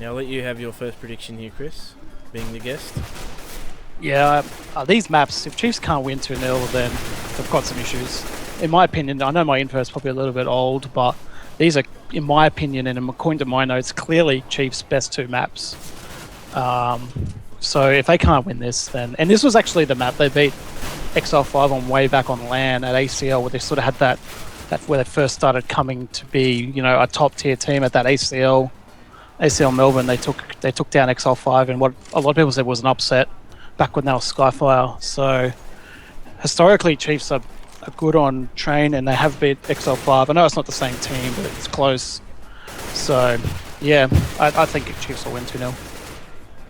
Now I'll let you have your first prediction here, Chris, being the guest. Yeah, these maps, if Chiefs can't win 2-0, then they've got some issues. In my opinion, I know my info is probably a little bit old, but these are, in my opinion, and according to my notes, clearly Chiefs' best two maps. So if they can't win this, then... And this was actually the map they beat Exile5 on way back on LAN at ACL, where they sort of had that where they first started coming to be, a top-tier team at that ACL Melbourne. They took down Exile5, and what a lot of people said was an upset back when they were Skyfire. So historically, Chiefs are good on train, and they have beat Exile5. I know it's not the same team, but it's close. So yeah, I think Chiefs will win 2-0.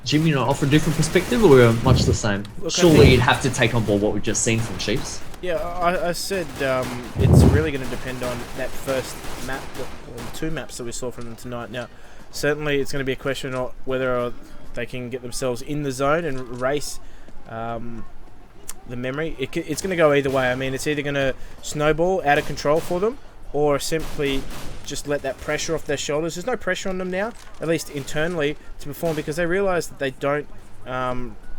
Jim, you offer a different perspective, or we're much the same? Look, surely you'd have to take on board what we've just seen from Chiefs. Yeah, I said it's really going to depend on that first map, or two maps that we saw from them tonight. Now, certainly it's going to be a question of whether they can get themselves in the zone and race the memory. It's going to go either way. I mean, it's either going to snowball out of control for them, or simply just let that pressure off their shoulders. There's no pressure on them now, at least internally, to perform, because they realise that they don't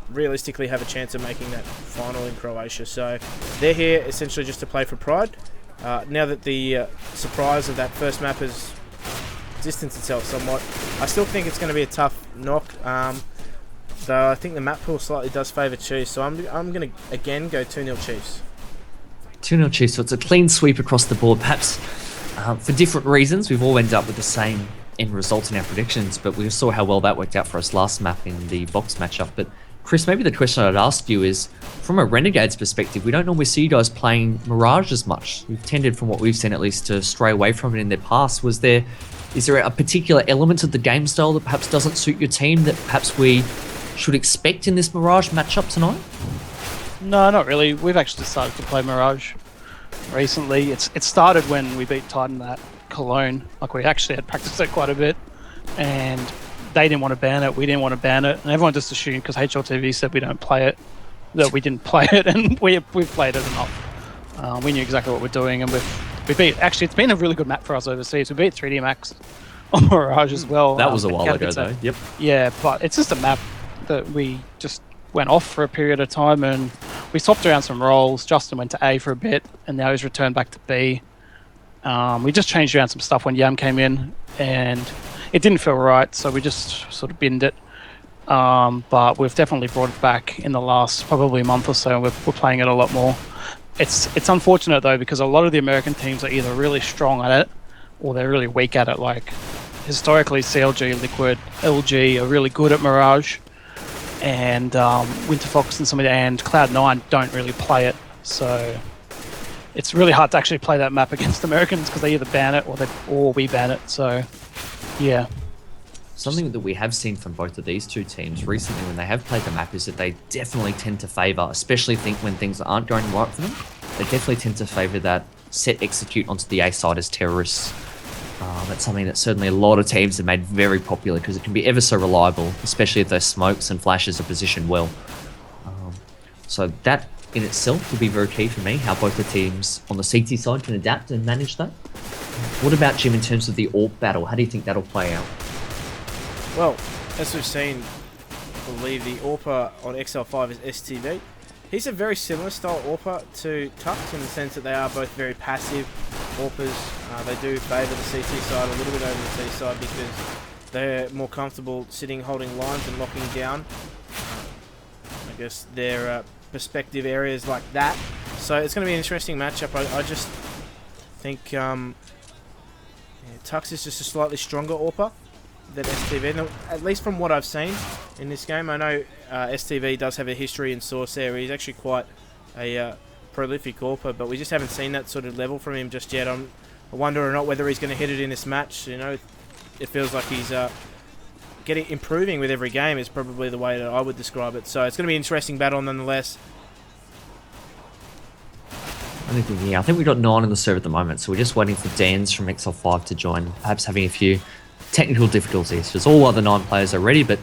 realistically have a chance of making that final in Croatia. So they're here essentially just to play for pride. Now that the surprise of that first map has distanced itself somewhat, I still think it's going to be a tough knock. Though I think the map pool slightly does favour Chiefs, so I'm going to again go 2-0 Chiefs. 2-0 Chiefs, so it's a clean sweep across the board. Perhaps for different reasons, we've all ended up with the same end result in our predictions, but we saw how well that worked out for us last map in the box matchup. But Chris, maybe the question I'd ask you is, from a Renegades perspective, we don't normally see you guys playing Mirage as much. We've tended, from what we've seen at least, to stray away from it in their past. Is there a particular element of the game style that perhaps doesn't suit your team that perhaps we should expect in this Mirage matchup tonight? No, not really. We've actually started to play Mirage recently. It started when we beat Titan at Cologne. Like, we actually had practiced it quite a bit, and they didn't want to ban it, we didn't want to ban it, and everyone just assumed because HLTV said we don't play it, that we didn't play it, and we've played it enough. We knew exactly what we're doing, and we beat... Actually, it's been a really good map for us overseas. We beat 3D Max on Mirage as well. That was a while ago, though. Yep. Yeah, but it's just a map that we just went off for a period of time, and we swapped around some roles. Justin went to A for a bit, and now he's returned back to B. We just changed around some stuff when Yam came in, and it didn't feel right, so we just sort of binned it. But we've definitely brought it back in the last probably month or so, and we're playing it a lot more. It's unfortunate, though, because a lot of the American teams are either really strong at it or they're really weak at it. Like, historically, CLG, Liquid, LG are really good at Mirage, and Winter Fox and and Cloud9 don't really play it. So it's really hard to actually play that map against Americans because they either ban it or we ban it. So yeah. Something that we have seen from both of these two teams recently when they have played the map is that they definitely tend to favour, especially when things aren't going right for them, they definitely tend to favour that set execute onto the A side as terrorists. That's something that certainly a lot of teams have made very popular because it can be ever so reliable, especially if those smokes and flashes are positioned well. So that in itself will be very key for me, how both the teams on the CT side can adapt and manage that. What about, Jim, in terms of the AWP battle? How do you think that'll play out? Well, as we've seen, I believe the AWPer on Exile5 is STV. He's a very similar style AWPer to Tux in the sense that they are both very passive AWPers. They do favour the CT side a little bit over the C side because they're more comfortable sitting, holding lines and locking down, I guess, their perspective areas like that. So it's going to be an interesting matchup. I just think Tux is just a slightly stronger AWPer than STV. Now, at least from what I've seen in this game, I know STV does have a history in Source area. He's actually quite a prolific AWPer, but we just haven't seen that sort of level from him just yet. I wonder or not whether he's going to hit it in this match. You know, it feels like he's improving with every game is probably the way that I would describe it. So it's going to be an interesting battle nonetheless. I think we've got 9 on the server at the moment, so we're just waiting for Dan's from Exile5 to join, perhaps having a few technical difficulties, because all other 9 players are ready, but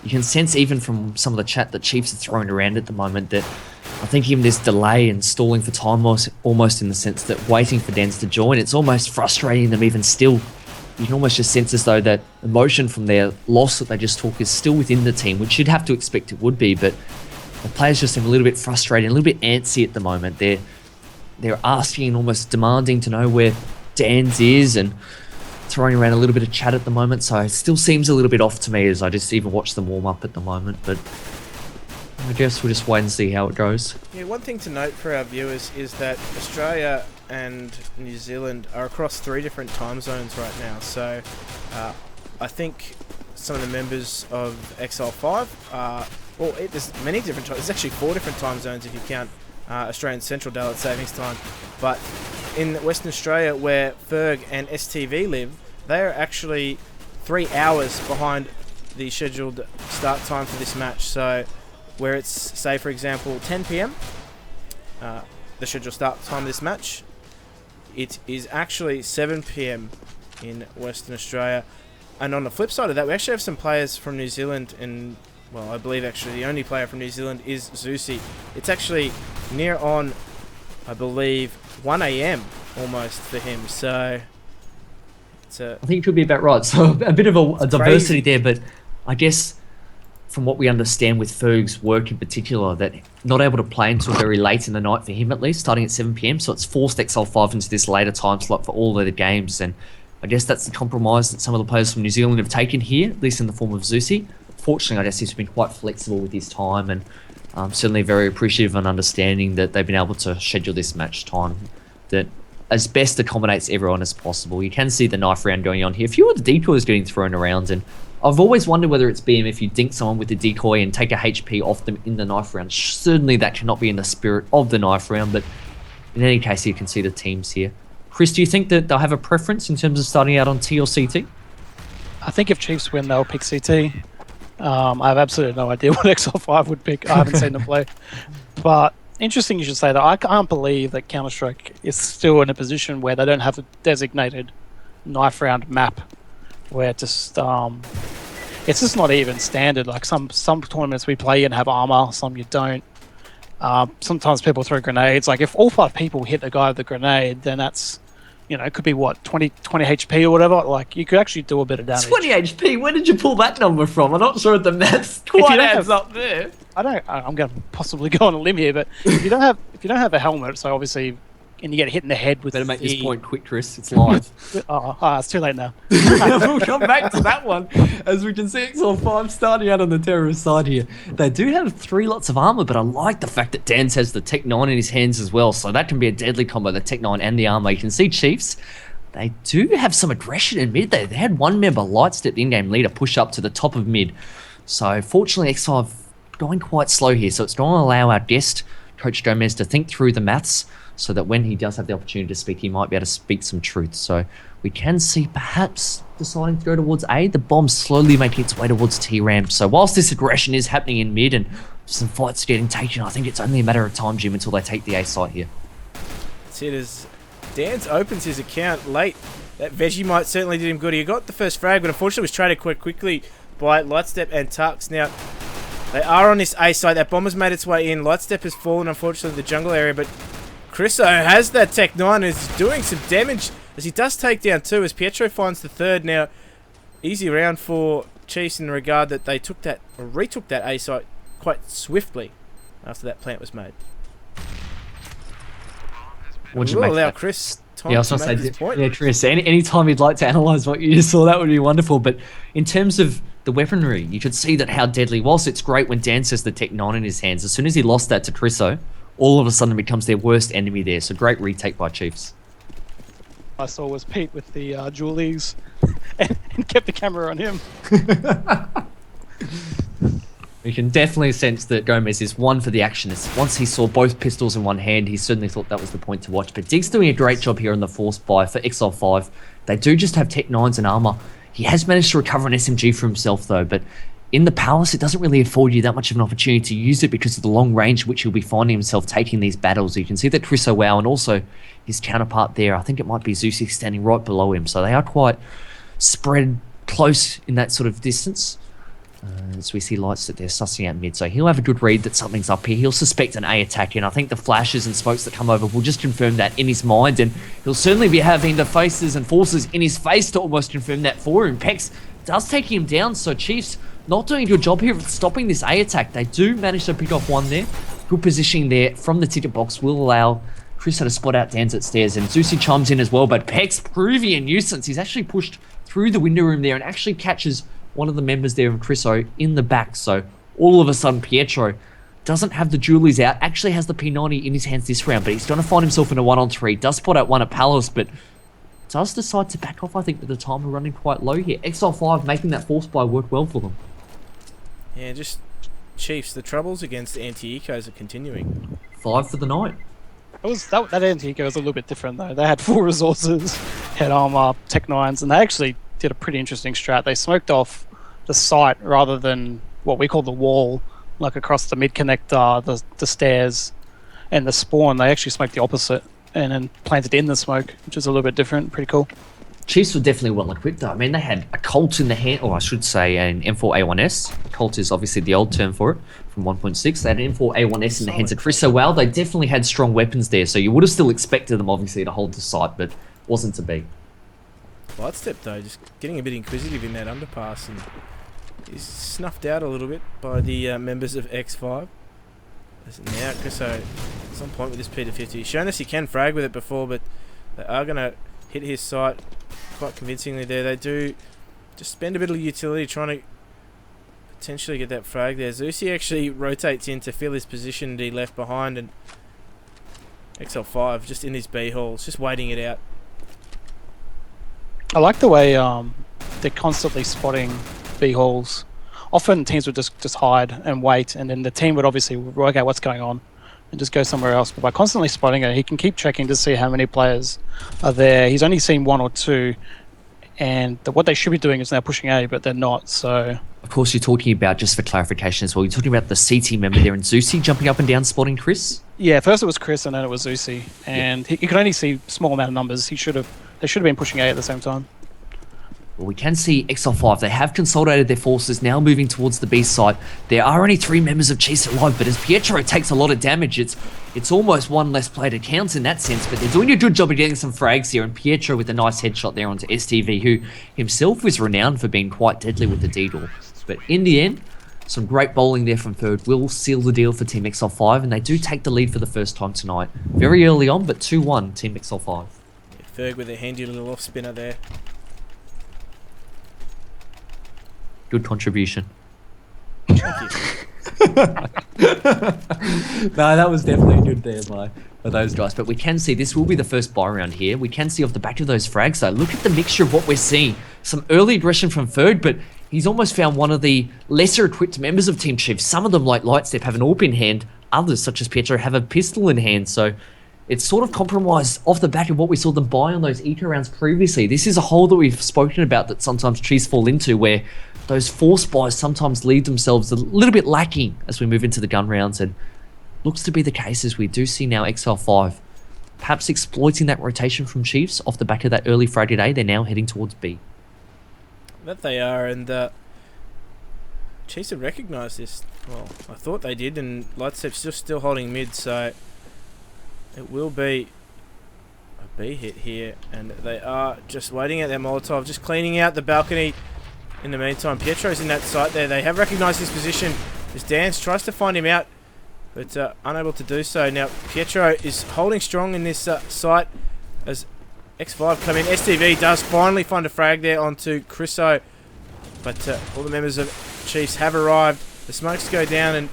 you can sense even from some of the chat that Chiefs are throwing around at the moment that I think even this delay and stalling for time almost in the sense that waiting for Dan's to join, it's almost frustrating them even still you can almost just sense as though that emotion from their loss that they just took is still within the team, which you'd have to expect it would be, but the players just seem a little bit frustrated, a little bit antsy at the moment. They're asking and almost demanding to know where Dan's is and throwing around a little bit of chat at the moment, so it still seems a little bit off to me as I just even watch them warm up at the moment, but I guess we'll just wait and see how it goes. Yeah, one thing to note for our viewers is that Australia and New Zealand are across 3 different time zones right now, so I think some of the members of Exile5 are, well, there's many different times, there's actually 4 different time zones if you count Australian Central Daylight Savings Time, but in Western Australia where Ferg and STV live, they are actually 3 hours behind the scheduled start time for this match, so where it's, say for example, 10 PM, the scheduled start time of this match, it is actually 7 PM in Western Australia. And on the flip side of that, we actually have some players from New Zealand, and well, I believe actually the only player from New Zealand is Zusi. It's actually near on, I believe, 1 AM almost for him, so it's I think it could be about right. So a bit of a diversity there, but I guess from what we understand with Ferg's work in particular, that not able to play until very late in the night for him at least, starting at 7 PM, so it's forced Exile5 into this later time slot for all of the games, and I guess that's the compromise that some of the players from New Zealand have taken here, at least in the form of Zusi. Fortunately, I guess he's been quite flexible with his time, and certainly very appreciative and understanding that they've been able to schedule this match time that as best accommodates everyone as possible. You can see the knife round going on here. A few of the decoys getting thrown around, and I've always wondered whether it's BM if you dink someone with a decoy and take a HP off them in the knife round. Certainly that cannot be in the spirit of the knife round, but in any case you can see the teams here. Chris, do you think that they'll have a preference in terms of starting out on T or CT? I think if Chiefs win, they'll pick CT. I have absolutely no idea what Exile5 would pick. I haven't seen them play. But interesting you should say that. I can't believe that Counter-Strike is still in a position where they don't have a designated knife round map, where just it's just not even standard. Like some tournaments we play in have armor, some you don't. Sometimes people throw grenades. Like if all 5 people hit the guy with the grenade, then that's, you know, it could be what, 20 HP or whatever. Like you could actually do a bit of damage. 20 HP? Where did you pull that number from? I'm not sure if the maths quite adds up there. I'm going to possibly go on a limb here, but if you don't have a helmet, so obviously, and you get hit in the head with. Better make this point quick, Chris. It's live. It's too late now. We'll come back to that one, as we can see Exile5 starting out on the terrorist side here. They do have 3 lots of armor, but I like the fact that Dan has the Tech 9 in his hands as well, so that can be a deadly combo, the Tech 9 and the armor. You can see Chiefs, they do have some aggression in mid. They had one member, Lightstep, the in-game leader, push up to the top of mid. So fortunately, Exile going quite slow here, so it's going to allow our guest, Coach Gomez, to think through the maths, so that when he does have the opportunity to speak, he might be able to speak some truth. So we can see perhaps deciding to go towards A, the bomb slowly making its way towards T-ramp. So whilst this aggression is happening in mid and some fights getting taken, I think it's only a matter of time, Jim, until they take the A site here. That's it, as Dan's opens his account late. That Vegemite certainly did him good. He got the first frag, but unfortunately was traded quite quickly by Lightstep and Tux. Now, they are on this A site. That bomb has made its way in. Lightstep has fallen, unfortunately, in the jungle area, but Chriso has that Tech 9 and is doing some damage as he does take down 2 as Pietro finds the 3rd. Now, easy round for Chiefs in the regard that they took that, or retook that A site quite swiftly after that plant was made. Would you We'll make allow that? Chris time Yeah, I was to going make to his say, point. yeah, Chris, any time you'd like to analyse what you just saw, that would be wonderful. But in terms of the weaponry, you could see that how deadly, whilst it's great when Dan says the Tech 9 in his hands, as soon as he lost that to Chriso, all of a sudden becomes their worst enemy there. So great retake by Chiefs. I saw was Pete with the Julies and kept the camera on him. You can definitely sense that Gomez is one for the action. Once he saw both pistols in one hand, he certainly thought that was the point to watch. But Dig's doing a great job here on the force buy for Exile5. They do just have Tech 9s and armor. He has managed to recover an SMG for himself though, but in the Palace, it doesn't really afford you that much of an opportunity to use it because of the long range which he'll be finding himself taking these battles. You can see that Trisso Wow and also his counterpart there, I think it might be Zusi standing right below him. So they are quite spread close in that sort of distance. As we see lights that they're sussing out mid, so he'll have a good read that something's up here. He'll suspect an A attack, and I think the flashes and smokes that come over will just confirm that in his mind, and he'll certainly be having the faces and forces in his face to almost confirm that for him. Pex does take him down, so Chiefs not doing a good job here of stopping this A attack. They do manage to pick off one there. Good positioning there from the ticket box will allow Chris to spot out Dan's at stairs, and Zusi chimes in as well, but Pex proving a nuisance. He's actually pushed through the window room there and actually catches one of the members there of Chriso in the back. So all of a sudden Pietro doesn't have the Julies out, actually has the P90 in his hands this round, but he's going to find himself in a 1-on-3. Does spot out one at Palos, but does decide to back off, I think, with the timer running quite low here. Exile5 making that force buy work well for them. Yeah, just Chiefs, the troubles against the anti-ecos are continuing. 5 for the night. That anti-eco was a little bit different though. They had full resources, head armor, tech 9s, and they actually did a pretty interesting strat. They smoked off the site rather than what we call the wall, like across the mid connector, the stairs, and the spawn. They actually smoked the opposite and then planted in the smoke, which is a little bit different. Pretty cool. Chiefs were definitely well equipped though. I mean, they had a Colt in the hand, or I should say an M4A1S. Colt is obviously the old term for it, from 1.6. They had an M4A1S in the hands of Chris. So wow, they definitely had strong weapons there. So you would have still expected them obviously to hold the site, but wasn't to be. Lightstep though, just getting a bit inquisitive in that underpass, and he's snuffed out a little bit by the members of X5. Now Chriso at some point with this P50, he's shown us he can frag with it before, but they are going to hit his site quite convincingly there. They do just spend a bit of utility trying to potentially get that frag there. Zusi actually rotates in to fill his position that he left behind, and XL5 just in his B halls, just waiting it out. I like the way they're constantly spotting B halls. Often teams would just hide and wait, and then the team would obviously work out what's going on and just go somewhere else. But by constantly spotting it, he can keep checking to see how many players are there. He's only seen 1 or 2, and what they should be doing is now pushing A, but they're not. So Of course, you're talking about, just for clarification as well, you're talking about the CT member there and Zusi jumping up and down spotting Chris? yeah, first it was Chris and then it was Zusi, and he could only see small amount of numbers. They should have been pushing A at the same time. Well, we can see Exile5. They have consolidated their forces, now moving towards the B site. There are only 3 members of Chiefs alive, but as Pietro takes a lot of damage, it's almost one less play to count in that sense, but they're doing a good job of getting some frags here, and Pietro with a nice headshot there onto STV, who himself was renowned for being quite deadly with the D-door. But in the end, some great bowling there from Ferg will seal the deal for Team Exile5, and they do take the lead for the first time tonight. Very early on, but 2-1 Team Exile5. Yeah, Ferg with a handy little off spinner there. Good contribution. Thank you. No, that was definitely good there by those guys. But we can see this will be the first buy round here. We can see off the back of those frags though. Look at the mixture of what we're seeing. Some early aggression from Ferg, but he's almost found one of the lesser equipped members of Team Chiefs. Some of them, like Lightstep, have an AWP in hand. Others, such as Pietro, have a pistol in hand. So it's sort of compromised off the back of what we saw them buy on those eco rounds previously. This is a hole that we've spoken about that sometimes Chiefs fall into, where those force buys sometimes leave themselves a little bit lacking as we move into the gun rounds, and looks to be the case as we do see now Exile5 perhaps exploiting that rotation from Chiefs off the back of that early Friday day. They're now heading towards B. That they are, and Chiefs have recognised this. Well, I thought they did, and Lightstep's just still holding mid, so it will be a B hit here, and they are just waiting at their Molotov, just cleaning out the balcony. In the meantime, Pietro's in that site there. They have recognised his position as Dance tries to find him out, but unable to do so. Now, Pietro is holding strong in this site as X5 come in. STV does finally find a frag there onto Chriso, but all the members of Chiefs have arrived. The smokes go down, and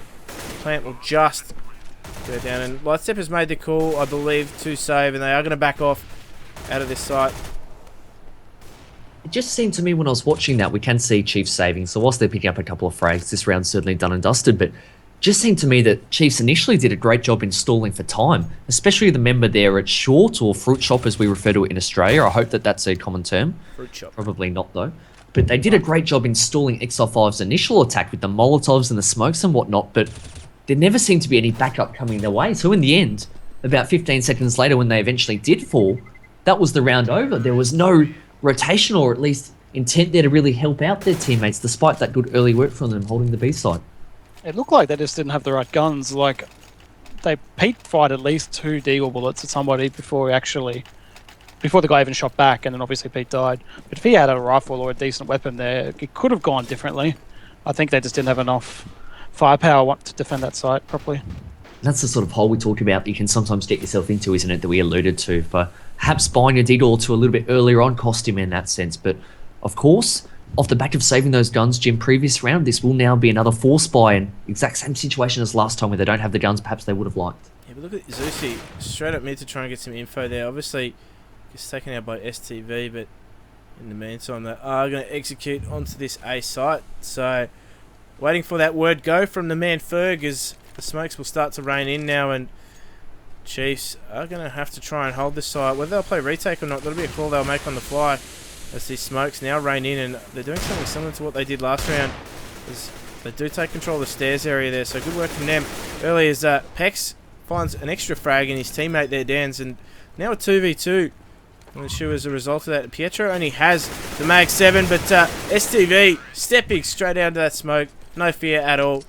Plant will just go down. And Lightstep has made the call, I believe, to save, and they are going to back off out of this site. It just seemed to me when I was watching that, we can see Chiefs saving. So whilst they're picking up a couple of frags, this round's certainly done and dusted. But just seemed to me that Chiefs initially did a great job in stalling for time, especially the member there at Short, or Fruit Shop as we refer to it in Australia. I hope that that's a common term. Fruit Shop. Probably not though. But they did a great job in stalling Exile5's initial attack with the Molotovs and the smokes and whatnot. But there never seemed to be any backup coming their way. So in the end, about 15 seconds later when they eventually did fall, that was the round over. There was no rotation, or at least intent there to really help out their teammates, despite that good early work from them holding the B side. It looked like they just didn't have the right guns. Like, Pete fired at least 2 deagle bullets at somebody before the guy even shot back, and then obviously Pete died. But if he had a rifle or a decent weapon there, it could have gone differently. I think they just didn't have enough firepower to defend that site properly. That's the sort of hole we talk about that you can sometimes get yourself into, isn't it, that we alluded to. For perhaps buying a deagle to a little bit earlier on cost him in that sense. But, of course, off the back of saving those guns, Jim, previous round, this will now be another force buy, and exact same situation as last time where they don't have the guns perhaps they would have liked. Yeah, but look at Zusi straight up mid to try and get some info there. Obviously, gets taken out by STV, but in the meantime, they are going to execute onto this A site. So, waiting for that word go from the man Ferg, as the smokes will start to rain in now, and Chiefs are going to have to try and hold this site. Whether they'll play retake or not, that'll be a call they'll make on the fly, as these smokes now rain in, and they're doing something similar to what they did last round, as they do take control of the stairs area there. So good work from them early, as Pex finds an extra frag in his teammate there, Dan's, and now a 2v2. I'm not sure as a result of that. Pietro only has the mag 7, but STV stepping straight out of that smoke, no fear at all,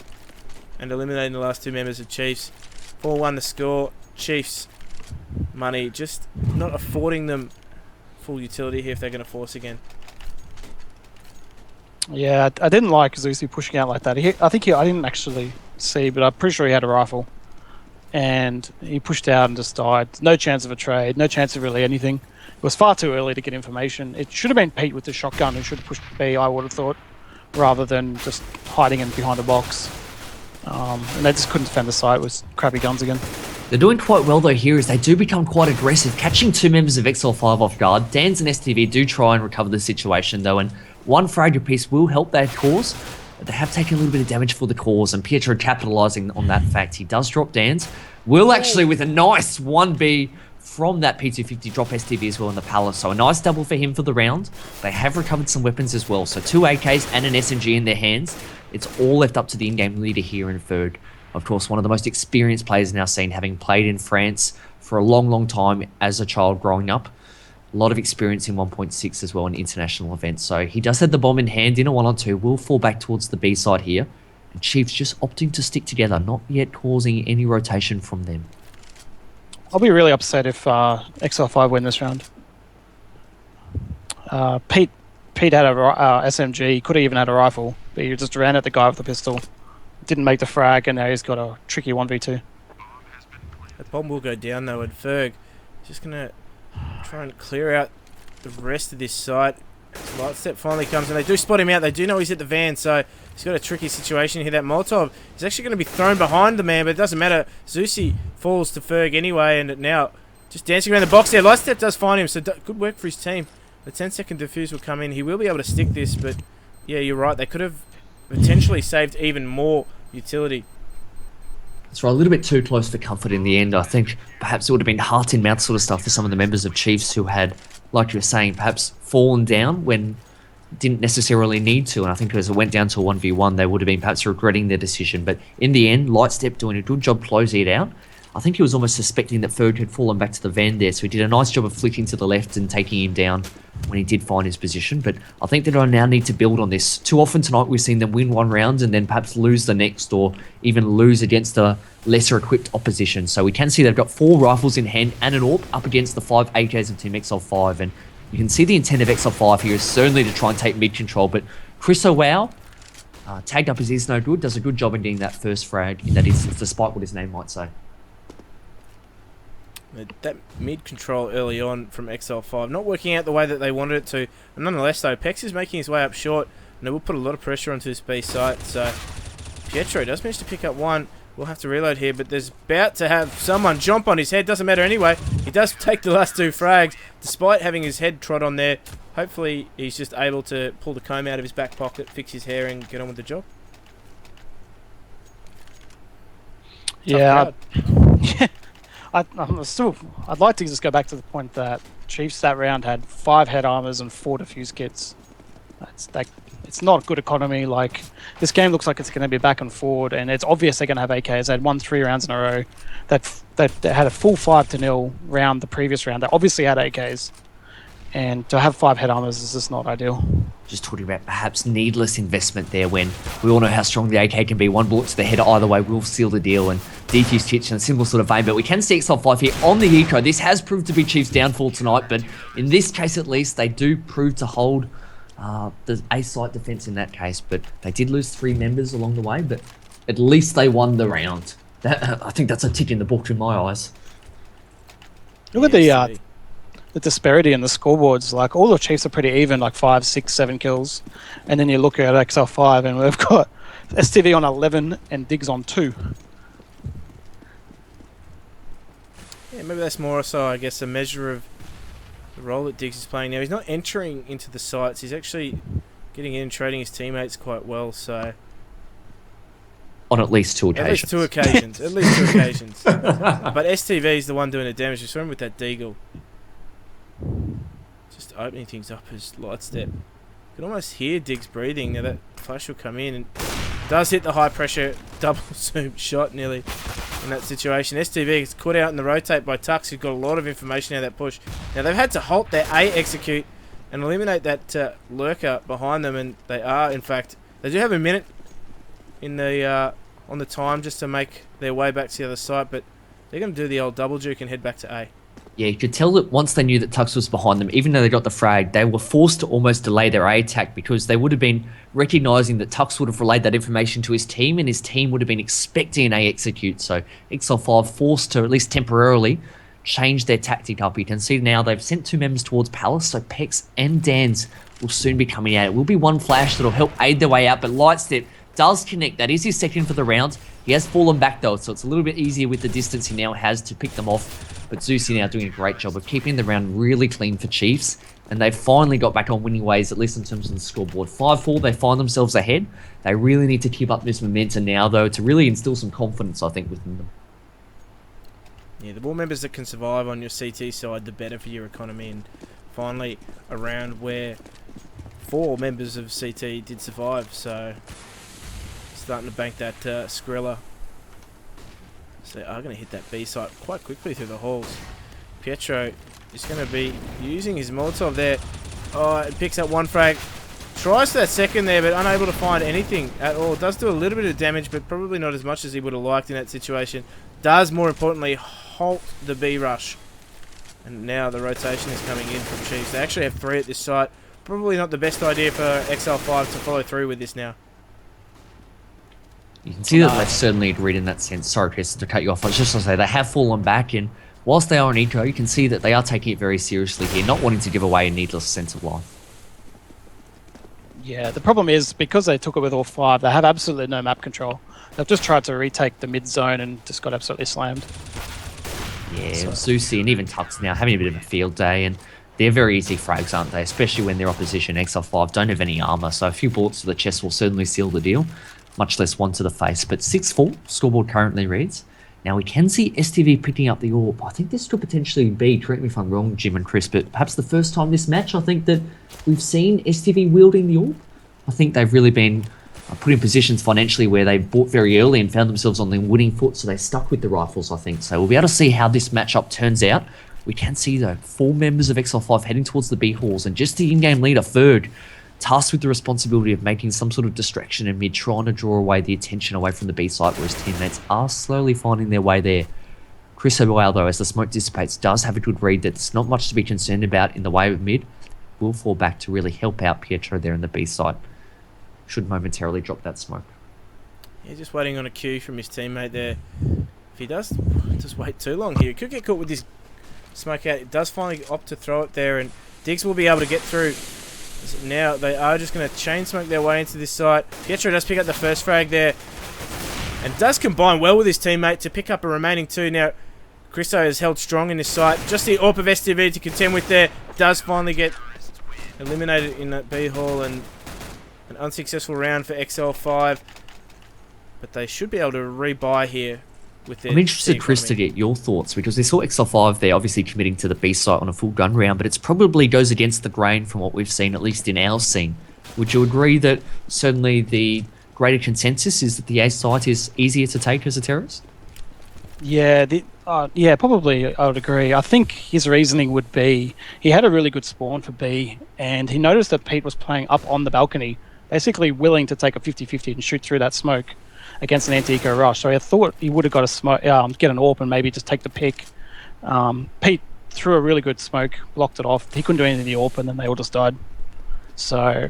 and eliminating the last 2 members of Chiefs. 4-1 the score. Chiefs money just not affording them full utility here if they're going to force again. Yeah, I didn't like Zusi pushing out like that. I didn't actually see, but I'm pretty sure he had a rifle. And he pushed out and just died. No chance of a trade, no chance of really anything. It was far too early to get information. It should have been Pete with the shotgun who should have pushed B, I would have thought, rather than just hiding in behind a box. And they just couldn't defend the site with crappy guns again. They're doing quite well though here, as they do become quite aggressive, catching 2 members of Exile5 off guard. Dans and STV do try and recover the situation though, and 1 frag apiece will help their cause. But they have taken a little bit of damage for the cause, and Pietro capitalising on that fact. He does drop Dans. Will actually with a nice 1B from that P250 drop STV as well in the Palace. So a nice double for him for the round. They have recovered some weapons as well. So 2 AKs and an SMG in their hands. It's all left up to the in-game leader here in Ferg. Of course, one of the most experienced players now seen, having played in France for a long, long time as a child growing up. A lot of experience in 1.6 as well in international events. So he does have the bomb in hand in a 1-on-2. Will fall back towards the B side here. And Chiefs just opting to stick together, not yet causing any rotation from them. I'll be really upset if Exile5 win this round. Pete had a SMG, could have even had a rifle, but he just ran at the guy with the pistol. Didn't make the frag, and now he's got a tricky 1v2. The bomb will go down though, and Ferg just going to try and clear out the rest of this site. Light step finally comes, and they do spot him out. They do know he's at the van, so he's got a tricky situation here. That Molotov is actually going to be thrown behind the man, but it doesn't matter. Zusi falls to Ferg anyway, and now just dancing around the box there. Light step does find him, so good work for his team. The 10-second defuse will come in. He will be able to stick this, but yeah, you're right. They could have potentially saved even more utility. That's right, a little bit too close for comfort in the end. I think perhaps it would have been heart in mouth sort of stuff for some of the members of Chiefs who had, like you were saying, perhaps fallen down when didn't necessarily need to. And I think as it went down to a 1v1, they would have been perhaps regretting their decision. But in the end, Lightstep doing a good job closing it out. I think he was almost suspecting that Ferg had fallen back to the van there, so he did a nice job of flicking to the left and taking him down when he did find his position. But I think that I now need to build on this. Too often tonight we've seen them win 1 round and then perhaps lose the next, or even lose against a lesser equipped opposition. So we can see they've got 4 rifles in hand and an AWP up against the 5 AKs of Team Exile5. And you can see the intent of Exile5 here is certainly to try and take mid control. But Chris O'Wow, tagged up as is no good, does a good job in getting that first frag in that instance, despite what his name might say. That mid control early on from Exile5 not working out the way that they wanted it to. And nonetheless though, Pex is making his way up short, and it will put a lot of pressure onto this B site. So Pietro does manage to pick up 1. We'll have to reload here, but there's about to have someone jump on his head. Doesn't matter anyway. He does take the last 2 frags, despite having his head trod on there. Hopefully he's just able to pull the comb out of his back pocket, fix his hair, and get on with the job. Yeah. I'd like to just go back to the point that Chiefs that round had 5 head armors and 4 defuse kits. It's not good economy. Like, this game looks like it's going to be back and forward, and it's obvious they're going to have AKs. They had won 3 rounds in a row. That had a full 5-0 round the previous round. They obviously had AKs, and to have 5 head armors is just not ideal. Just talking about perhaps needless investment there when we all know how strong the AK can be. One bullet to the head either way will seal the deal, and Defuse Kitchen, a similar sort of vein. But we can see Exile5 here on the eco. This has proved to be Chief's downfall tonight, but in this case at least, they do prove to hold the A-site defense in that case. But they did lose 3 members along the way, but at least they won the round. I think that's a tick in the book in my eyes. Look at the disparity in the scoreboards. Like, all the Chiefs are pretty even, like 5, 6, 7 kills. And then you look at Exile5 and we've got STV on 11 and Diggs on 2. Yeah, maybe that's more so, I guess, a measure of the role that Diggs is playing now. He's not entering into the sites. He's actually getting in and trading his teammates quite well, so... On at least 2 occasions. At least 2 occasions. At least 2 occasions. But STV is the one doing the damage. We saw him with that Deagle. Just opening things up as Lightstep. You can almost hear Diggs breathing. Now that flash will come in and does hit the high pressure double zoom shot nearly in that situation. STV is caught out in the rotate by Tux, who's got a lot of information out of that push. Now they've had to halt their A execute and eliminate that lurker behind them, and they are, in fact, they do have a minute in the on the time just to make their way back to the other side, but they're going to do the old double juke and head back to A. Yeah, you could tell that once they knew that Tux was behind them, even though they got the frag, they were forced to almost delay their A attack because they would have been recognising that Tux would have relayed that information to his team, and his team would have been expecting an A execute. So Exile5 forced to, at least temporarily, change their tactic up. You can see now they've sent 2 members towards Palace, so Pex and Dans will soon be coming out. It will be one flash that'll help aid their way out, but Lightstep does connect. That is his second for the round. He has fallen back though, so it's a little bit easier with the distance he now has to pick them off. But Zeusy now doing a great job of keeping the round really clean for Chiefs, and they've finally got back on winning ways, at least in terms of the scoreboard. 5-4, they find themselves ahead. They really need to keep up this momentum now though to really instill some confidence, I think, within them. Yeah, the more members that can survive on your CT side, the better for your economy. And finally, a round where 4 members of CT did survive, so starting to bank that Skrilla. So they are going to hit that B site quite quickly through the halls. Pietro is going to be using his Molotov there. Oh, it picks up 1 frag. Tries for that second there, but unable to find anything at all. Does do a little bit of damage, but probably not as much as he would have liked in that situation. Does, more importantly, halt the B rush. And now the rotation is coming in from Chiefs. They actually have 3 at this site. Probably not the best idea for Exile5 to follow through with this now. You can see that they've certainly agreed in that sense. Sorry, Chris, to cut you off. I was just going to say, they have fallen back, and whilst they are on eco, you can see that they are taking it very seriously here, not wanting to give away a needless sense of life. Yeah, the problem is, because they took it with all 5, they have absolutely no map control. They've just tried to retake the mid zone and just got absolutely slammed. Yeah, Zeusy and even Tux now having a bit of a field day, and they're very easy frags, aren't they? Especially when their opposition, Exile5, don't have any armor, so a few bullets to the chest will certainly seal the deal, much less 1 to the face. But 6-4, scoreboard currently reads. Now we can see STV picking up the AWP. I think this could potentially be, correct me if I'm wrong, Jim and Chris, but perhaps the first time this match, I think that we've seen STV wielding the AWP. I think they've really been put in positions financially where they bought very early and found themselves on the winning foot, so they stuck with the rifles, I think. So we'll be able to see how this matchup turns out. We can see, though, 4 members of Exile5 heading towards the B halls, and just the in-game leader, Ferg, tasked with the responsibility of making some sort of distraction in mid, trying to draw away the attention away from the B site, where his teammates are slowly finding their way there. Chris O'Boyle, though, as the smoke dissipates, does have a good read that there's not much to be concerned about in the way of mid. Will fall back to really help out Pietro there in the B site. Should momentarily drop that smoke. Yeah, just waiting on a cue from his teammate there. If he does just wait too long here, he could get caught with this smoke out. It does finally opt to throw it there, and Diggs will be able to get through. Now they are just going to chain smoke their way into this site. Pietro does pick up the first frag there, and does combine well with his teammate to pick up a remaining 2. Now Christo has held strong in this site. Just the AWP of STV to contend with there. Does finally get eliminated in that B hall, and an unsuccessful round for Exile5. But they should be able to rebuy here with their... I'm interested, Chris, to get your thoughts, because we saw Exile5 there obviously committing to the B site on a full gun round, but it's probably goes against the grain from what we've seen, at least in our scene. Would you agree that certainly the greater consensus is that the A site is easier to take as a terrorist? Yeah, Yeah, probably I would agree. I think his reasoning would be he had a really good spawn for B, and he noticed that Pete was playing up on the balcony, basically willing to take a 50-50 and shoot through that smoke against an anti-eco rush. So I thought he would have got a smoke, get an AWP and maybe just take the pick. Pete threw a really good smoke, blocked it off. He couldn't do anything to the AWP, and then they all just died. So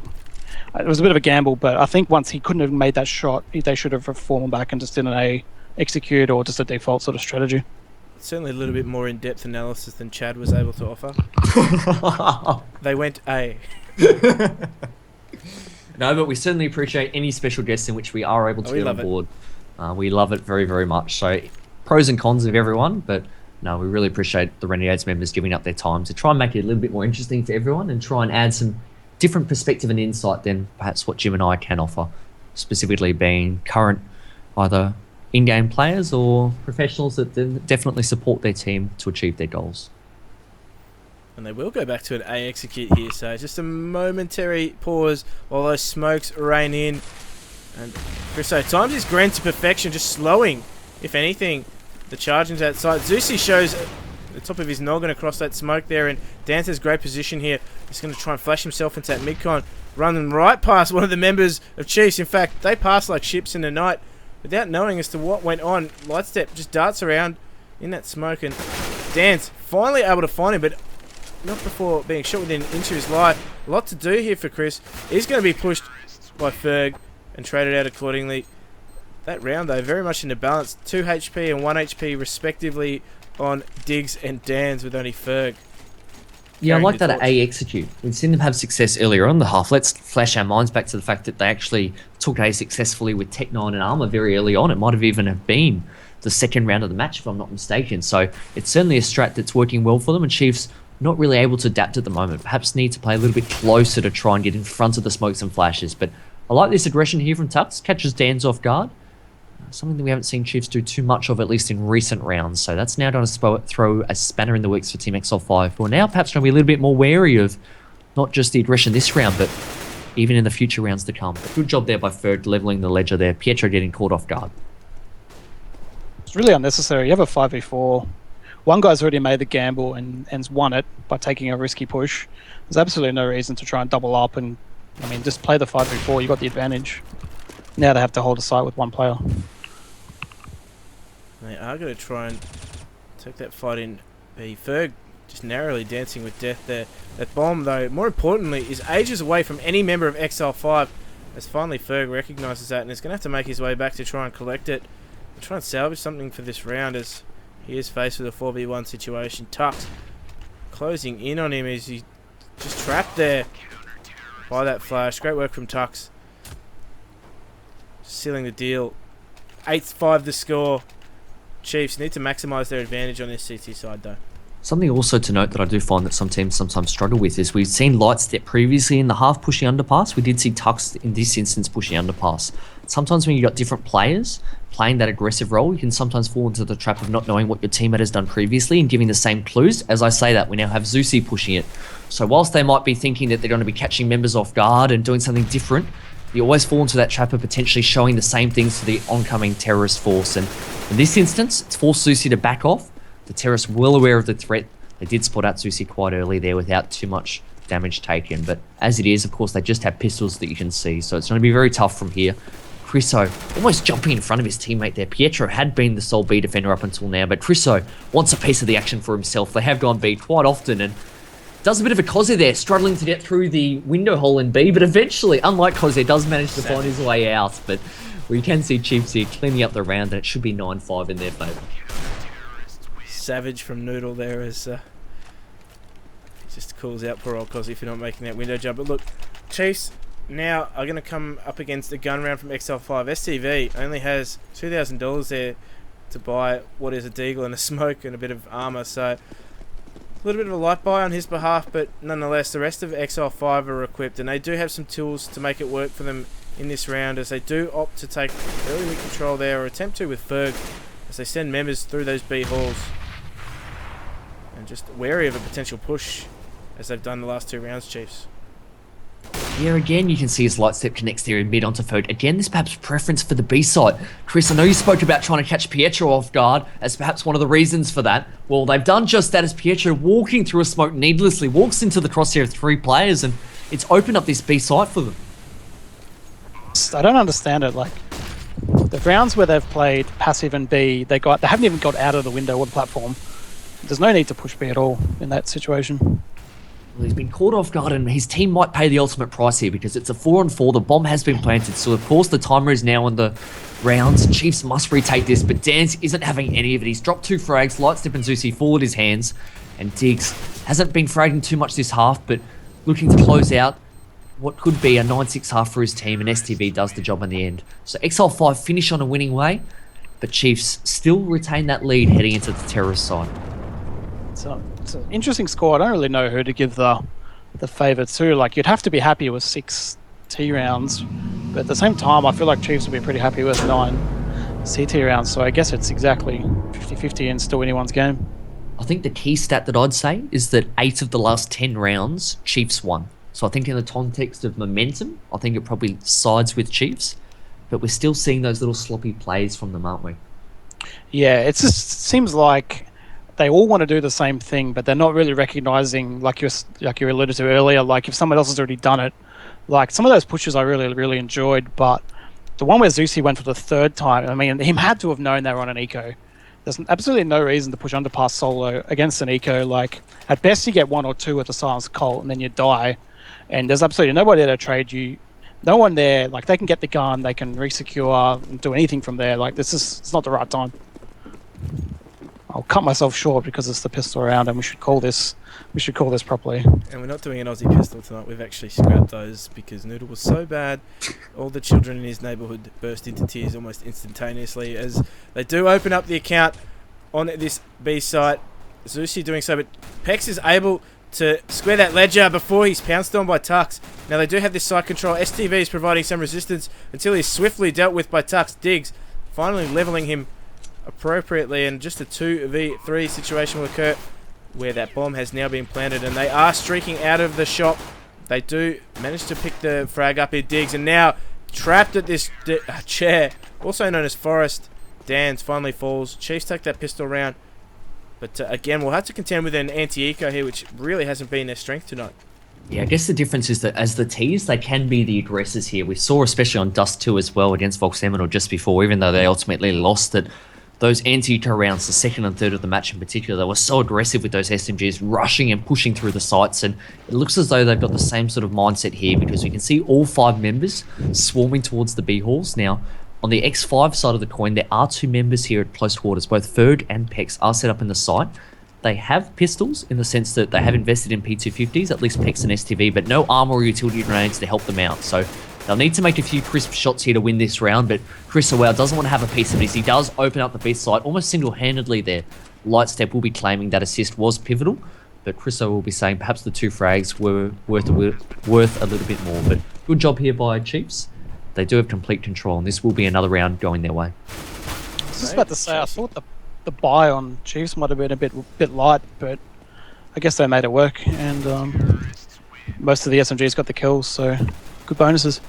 it was a bit of a gamble, but I think once he couldn't have made that shot, they should have fallen back and just did an A execute or just a default sort of strategy. Certainly a little bit more in-depth analysis than Chad was able to offer. They went A. No, but we certainly appreciate any special guests in which we are able to get on board. We love it very, very much. So pros and cons of everyone, but no, we really appreciate the Renegades members giving up their time to try and make it a little bit more interesting for everyone and try and add some different perspective and insight than perhaps what Jim and I can offer, specifically being current either in-game players or professionals that definitely support their team to achieve their goals. And they will go back to an A execute here, so just a momentary pause while those smokes rain in. And Chriso times his grand to perfection, just slowing, if anything, the chargings outside. Zeusy shows the top of his noggin across that smoke there, and Dance has great position here. He's going to try and flash himself into that mid-con, running right past one of the members of Chiefs. In fact, they pass like ships in the night without knowing as to what went on. Lightstep just darts around in that smoke, and Dance finally able to find him, but not before being shot within an inch of his life. A lot to do here for Chris. He's going to be pushed by Ferg and traded out accordingly. That round, though, very much in the balance. 2 HP and 1 HP, respectively, on Diggs and Dans, with only Ferg. Yeah, I like that at A execute. We've seen them have success earlier on in the half. Let's flash our minds back to the fact that they actually took A successfully with Tech 9 and Armor very early on. It might have even have been the second round of the match, if I'm not mistaken. So it's certainly a strat that's working well for them, and Chiefs not really able to adapt at the moment. Perhaps need to play a little bit closer to try and get in front of the smokes and flashes. But I like this aggression here from Tux. Catches Dans off guard. Something that we haven't seen Chiefs do too much of, at least in recent rounds. So that's now going to throw a spanner in the works for Team Exile5, who are now perhaps going to be a little bit more wary of not just the aggression this round, but even in the future rounds to come. But good job there by Ferg, leveling the ledger there. Pietro getting caught off guard. It's really unnecessary. You have a 5v4. One guy's already made the gamble and won it by taking a risky push. There's absolutely no reason to try and double up and, I mean, just play the 5v4. You got the advantage. Now they have to hold a site with one player. They are going to try and take that fight in B. Ferg just narrowly dancing with death there. That bomb, though, more importantly, is ages away from any member of Exile5. As finally Ferg recognises that and is going to have to make his way back to try and collect it. And try and salvage something for this round, as he is faced with a 4v1 situation. Tux closing in on him as he just trapped there by that flash. Great work from Tux. Sealing the deal. 8-5 the score. Chiefs need to maximise their advantage on this CT side, though. Something also to note that I do find that some teams sometimes struggle with is we've seen Lightstep previously in the half pushing underpass. We did see Tux in this instance pushing underpass. Sometimes when you've got different players playing that aggressive role, you can sometimes fall into the trap of not knowing what your teammate has done previously and giving the same clues. As I say that, we now have Zeusy pushing it. So whilst they might be thinking that they're going to be catching members off guard and doing something different, you always fall into that trap of potentially showing the same things to the oncoming terrorist force. And in this instance, it's forced Zeusy to back off. The terrorists well aware of the threat. They did spot out Zeusy quite early there without too much damage taken. But as it is, of course, they just have pistols that you can see. So it's going to be very tough from here. Chriso almost jumping in front of his teammate there. Pietro had been the sole B defender up until now, but Chriso wants a piece of the action for himself. They have gone B quite often and does a bit of a Koze there, struggling to get through the window hole in B, but eventually, unlike Koze, does manage to find his way out. But we can see Chiefs here cleaning up the round, and it should be 9-5 in their favour. Savage from Noodle there as he just calls out poor old Koze for not making that window jump. But look, Chiefs now are going to come up against a gun round from Exile5. STV only has $2,000 there to buy what is a deagle and a smoke and a bit of armour, so a little bit of a light buy on his behalf, but nonetheless the rest of Exile5 are equipped and they do have some tools to make it work for them in this round, as they do opt to take early mid control there, or attempt to with Ferg, as they send members through those B halls and just wary of a potential push as they've done the last two rounds, Chiefs. Here again, you can see his light step connects there in mid onto Foad. Again, this perhaps preference for the B side. Chris, I know you spoke about trying to catch Pietro off guard as perhaps one of the reasons for that. Well, they've done just that as Pietro, walking through a smoke needlessly, walks into the crosshair of 3 players, and it's opened up this B side for them. I don't understand it. Like, the rounds where they've played passive and B, they haven't even got out of the window or the platform. There's no need to push B at all in that situation. Well, he's been caught off guard, and his team might pay the ultimate price here because it's a 4-on-4. The bomb has been planted, so of course the timer is now on the rounds. Chiefs must retake this, but Dance isn't having any of it. He's dropped 2 frags. Lightstep and Zusi forward his hands, and Diggs hasn't been fragging too much this half, but looking to close out what could be a 9-6 half for his team, and STV does the job in the end. So Exile5 finish on a winning way, but Chiefs still retain that lead heading into the terrorist side. It's an interesting score. I don't really know who to give the favour to. Like, you'd have to be happy with 6 T rounds, but at the same time, I feel like Chiefs would be pretty happy with 9 CT rounds. So I guess it's exactly 50-50 and still anyone's game. I think the key stat that I'd say is that 8 of the last 10 rounds, Chiefs won. So I think in the context of momentum, I think it probably sides with Chiefs, but we're still seeing those little sloppy plays from them, aren't we? Yeah, it just seems like they all want to do the same thing, but they're not really recognizing, like you alluded to earlier, like if someone else has already done it. Like, some of those pushes I really enjoyed, but the one where Zusi went for the 3rd time, I mean, he had to have known they were on an eco. There's absolutely no reason to push underpass solo against an eco. Like, at best you get 1 or 2 with the silenced Colt, and then you die. And there's absolutely nobody there to trade you. No one there. Like, they can get the gun, they can resecure and do anything from there. Like, it's not the right time. I'll cut myself short because it's the pistol round, and we should call this properly. And we're not doing an Aussie pistol tonight. We've actually scrapped those because Noodle was so bad. All the children in his neighbourhood burst into tears almost instantaneously as they do open up the account on this B site. Zusi doing so, but Pex is able to square that ledger before he's pounced on by Tux. Now they do have this side control. STV is providing some resistance until he's swiftly dealt with by Tux. Diggs finally levelling him appropriately, and just a 2v3 situation will occur where that bomb has now been planted, and they are streaking out of the shop. They do manage to pick the frag up here, Diggs, and now trapped at this chair, also known as Forest. Dans finally falls. Chiefs take that pistol round, but again, we'll have to contend with an anti-eco here, which really hasn't been their strength tonight. Yeah, I guess the difference is that as the Ts, they can be the aggressors here. We saw, especially on Dust 2 as well, against Vox Seminole just before, even though they ultimately lost it. Those anti-eco rounds, the 2nd and 3rd of the match in particular, they were so aggressive with those SMGs rushing and pushing through the sites, and it looks as though they've got the same sort of mindset here because we can see all 5 members swarming towards the B halls. Now, on the X5 side of the coin, there are 2 members here at close quarters. Both Ferg and Pex are set up in the site. They have pistols in the sense that they have invested in P250s, at least Pex and STV, but no armor or utility grenades to help them out. So they'll need to make a few crisp shots here to win this round, but Chris Howell doesn't want to have a piece of this. He does open up the B site almost single-handedly there. Lightstep will be claiming that assist was pivotal, but Chris Howell will be saying perhaps the 2 frags were worth a little bit more. But good job here by Chiefs. They do have complete control, and this will be another round going their way. I was just about to say, I thought the buy on Chiefs might have been a bit light, but I guess they made it work, and most of the SMGs got the kills, so good bonuses.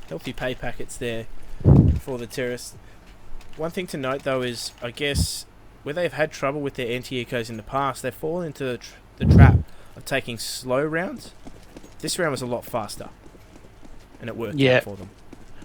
Healthy pay packets there for the terrorists. One thing to note though is, I guess, where they've had trouble with their anti-ecos in the past, they've fallen into the trap of taking slow rounds. This round was a lot faster, and it worked out for them.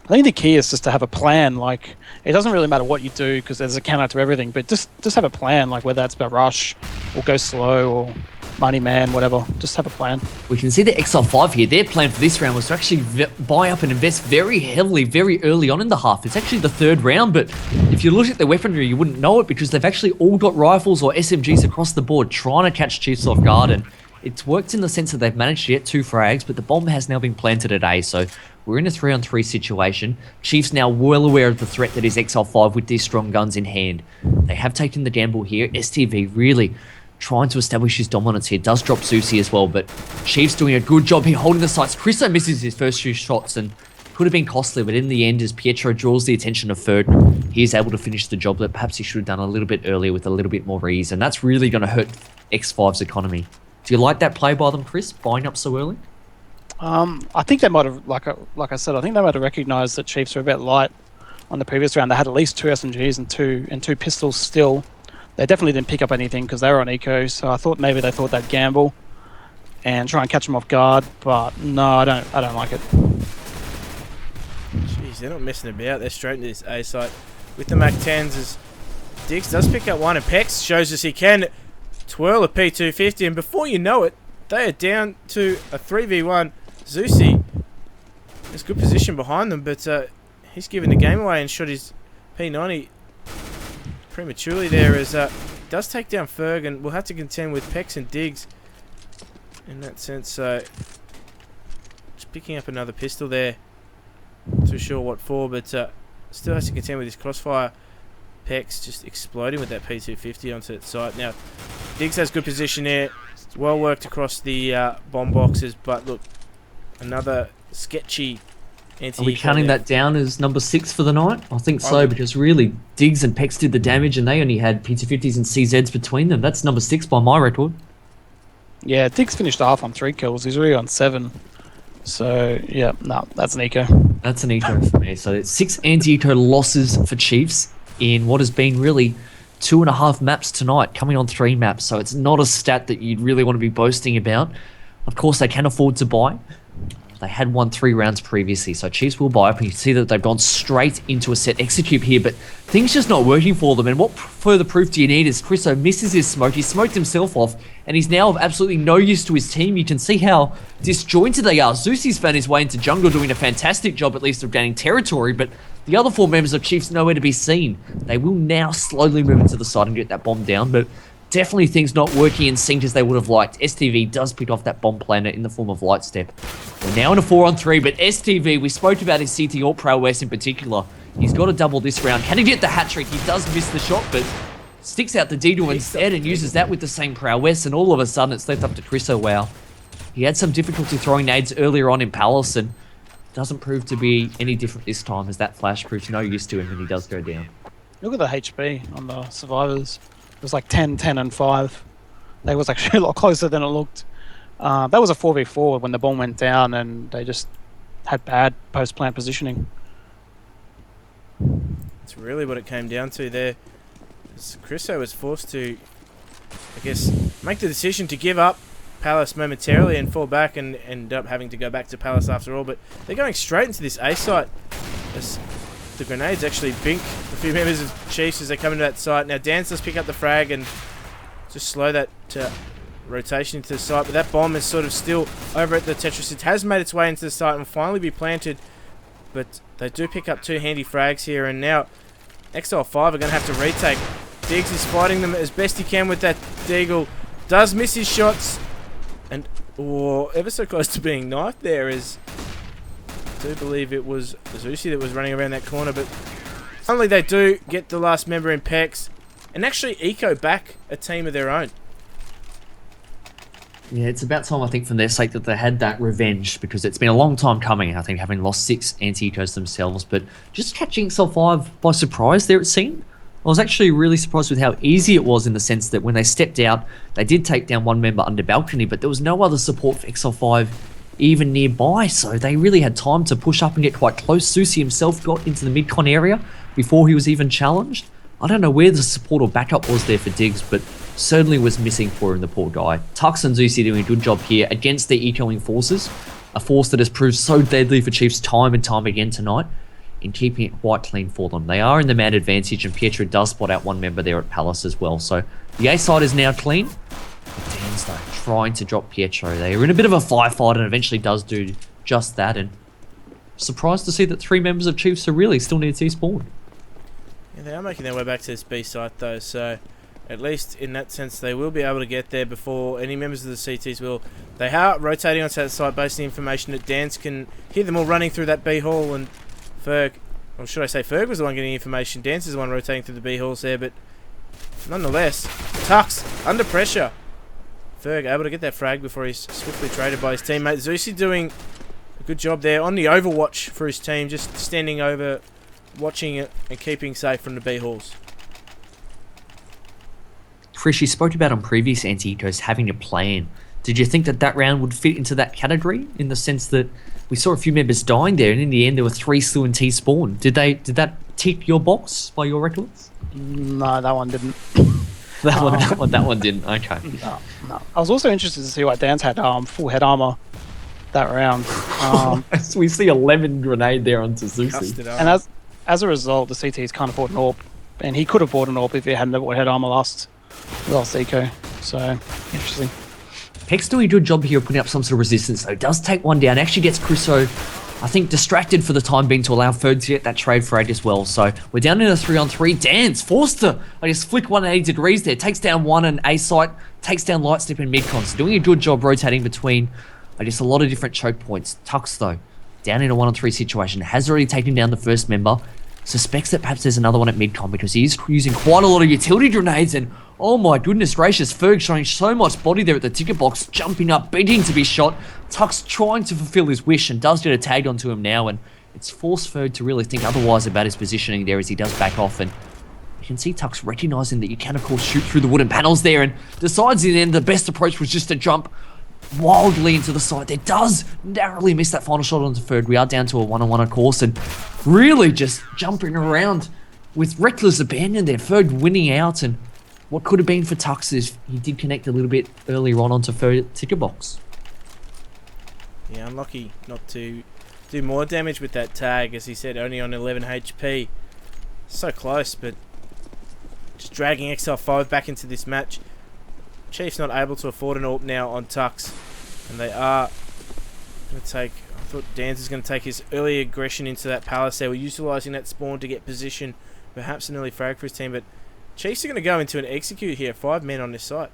I think the key is just to have a plan. Like, it doesn't really matter what you do because there's a counter to everything, but just have a plan, like whether that's about rush or go slow or money man, whatever. Just have a plan. We can see the Exile5 here. Their plan for this round was to actually buy up and invest very heavily, very early on in the half. It's actually the 3rd round, but if you look at their weaponry, you wouldn't know it because they've actually all got rifles or SMGs across the board trying to catch Chiefs off guard, and it's worked in the sense that they've managed to get 2 frags, but the bomb has now been planted at A, so we're in a 3-on-3 situation. Chiefs now well aware of the threat that is Exile5 with these strong guns in hand. They have taken the gamble here. STV really trying to establish his dominance here. Does drop Zusi as well, but Chiefs doing a good job here holding the sights. Chriso misses his first 2 shots and could have been costly, but in the end, as Pietro draws the attention of Ferg, he is able to finish the job that perhaps he should have done a little bit earlier with a little bit more ease, and that's really going to hurt X5's economy. Do you like that play by them, Chris, buying up so early? I think they might have, like I said, I think they might have recognised that Chiefs were a bit light on the previous round. They had at least 2 SMGs and two pistols still. They definitely didn't pick up anything because they were on eco. So I thought maybe they thought they'd gamble and try and catch them off guard. But no, I don't like it. Jeez, they're not messing about. They're straight into this A site with the Mac 10s as Diggs does pick up one, and Pex shows us he can twirl a P250, and before you know it, they are down to a 3v1. Zusi has good position behind them, but he's given the game away and shot his P90 prematurely there as does take down Ferg, and will have to contend with Pex and Diggs in that sense. Just picking up another pistol there. Too sure what for, but still has to contend with his crossfire. Pex just exploding with that P250 onto that site. Now, Diggs has good position there. It's well worked across the bomb boxes, but look, another sketchy anti. Are we counting that down as number 6 for the night? I think so, because really, Diggs and Pex did the damage, and they only had P250s and CZs between them. That's number 6 by my record. Yeah, Diggs finished the half on 3 kills. He's already on 7. So, yeah, no, that's an eco. That's an eco for me. So it's 6 anti-eco losses for Chiefs in what has been really 2.5 maps tonight, coming on 3 maps. So it's not a stat that you'd really want to be boasting about. Of course, they can afford to buy. They had won 3 rounds previously, so Chiefs will buy up, and you can see that they've gone straight into a set execute here, but things just not working for them. And what further proof do you need as Chriso misses his smoke? He smoked himself off, and he's now of absolutely no use to his team. You can see how disjointed they are. Zusi's found his way into jungle, doing a fantastic job at least of gaining territory, but the other 4 members of Chiefs nowhere to be seen. They will now slowly move into the side and get that bomb down, but definitely things not working in sync as they would have liked. STV does pick off that bomb planet in the form of Lightstep. We're now in a 4-on-3, but STV, we spoke about his CT Alt prowess in particular. He's got to double this round. Can he get the hat trick? He does miss the shot, but sticks out the D2 instead and uses that with the same prowess, and all of a sudden it's left up to Chriso. Wow. He had some difficulty throwing nades earlier on in Palace, and doesn't prove to be any different this time, as that flash proves no use to him when he does go down. Look at the HP on the survivors. It was like 10, 10, and 5. That was actually a lot closer than it looked. That was a 4v4 when the bomb went down, and they just had bad post-plant positioning. That's really what it came down to there. Chriso was forced to, I guess, make the decision to give up Palace momentarily and fall back, and end up having to go back to Palace after all. But they're going straight into this A site as the grenades actually bink a few members of Chiefs as they come into that site. Now Dance does pick up the frag and just slow that rotation into the site, but that bomb is sort of still over at the Tetris. It has made its way into the site and will finally be planted, but they do pick up 2 handy frags here, and now Exile5 are going to have to retake. Diggs is fighting them as best he can with that Deagle. Does miss his shots, and ever so close to being knifed there, as I do believe it was Zusi that was running around that corner, but finally they do get the last member in Pex and actually eco back a team of their own. Yeah, it's about time, I think, from their sake that they had that revenge, because it's been a long time coming, I think, having lost 6 anti-ecos themselves, but just catching Exile5 by surprise there, it seemed. I was actually really surprised with how easy it was, in the sense that when they stepped out, they did take down 1 member under balcony, but there was no other support for Exile5 even nearby, so they really had time to push up and get quite close. Susi himself got into the mid-con area before he was even challenged. I don't know where the support or backup was there for Diggs, but certainly was missing for him, the poor guy. Tux and Zusi doing a good job here against the ecoing forces, a force that has proved so deadly for Chiefs time and time again tonight, in keeping it quite clean for them. They are in the man advantage, and Pietro does spot out 1 member there at Palace as well, so the A side is now clean. But Dan's though trying to drop Pietro. They are in a bit of a firefight, and eventually does do just that, and surprised to see that 3 members of Chiefs are really still near T-spawn. Yeah, they are making their way back to this B site though, so at least in that sense they will be able to get there before any members of the CTs will. They are rotating onto that site based on the information that Dance can hear them all running through that B hall, and Ferg, or should I say Ferg was the one getting information. Dance is the one rotating through the B halls there, but nonetheless, Tux under pressure. Ferg able to get that frag before he's swiftly traded by his teammate. Zusi doing a good job there on the overwatch for his team, just standing over, watching it and keeping safe from the B halls. Frisch, you spoke about on previous anti-ecos having a plan Did you think that that round would fit into that category in the sense that we saw a few members dying there, and in the end there were 3 Slew and T spawn? Did that tick your box by your records? No, that one didn't. That one didn't. Okay. No. I was also interested to see why Dan's had full head armor that round. So we see a lemon grenade there onto Zusi. Custard And as a result, the CTs can't afford an AWP, and he could have bought an AWP if he hadn't bought head armor last eco. So interesting. Peck's doing a good job here of putting up some sort of resistance, though. Does take one down. Actually gets Crusoe, I think, distracted for the time being to allow Ferg to get that trade frag as well. So we're down in a 3-on-3. Dan's forced to, flick 180 degrees there. Takes down one and A site. Takes down Lightstep and Midcon. So doing a good job rotating between, a lot of different choke points. Tux, though, down in a 1-on-3 situation. Has already taken down the first member. Suspects that perhaps there's another one at Midcon because he is using quite a lot of utility grenades, and oh my goodness gracious, Ferg showing so much body there at the ticket box, jumping up, begging to be shot. Tux trying to fulfill his wish and does get a tag onto him now, and it's forced Ferg to really think otherwise about his positioning there as he does back off, and you can see Tux recognising that you can of course shoot through the wooden panels there, and decides in the end the best approach was just to jump wildly into the side. There does narrowly miss that final shot onto Ferg. We are down to a 1-on-1 of course, and really just jumping around with reckless abandon there. Ferg winning out, and what could have been for Tux is he did connect a little bit earlier on onto Ferg ticker box. Yeah, unlucky not to do more damage with that tag, as he said, only on 11 HP. So close, but just dragging Exile5 back into this match. Chiefs not able to afford an AWP now on Tux, and they are going to take, I thought Dan's is going to take his early aggression into that palace. They were utilising that spawn to get position, perhaps an early frag for his team, but Chiefs are going to go into an execute here, 5 men on this site.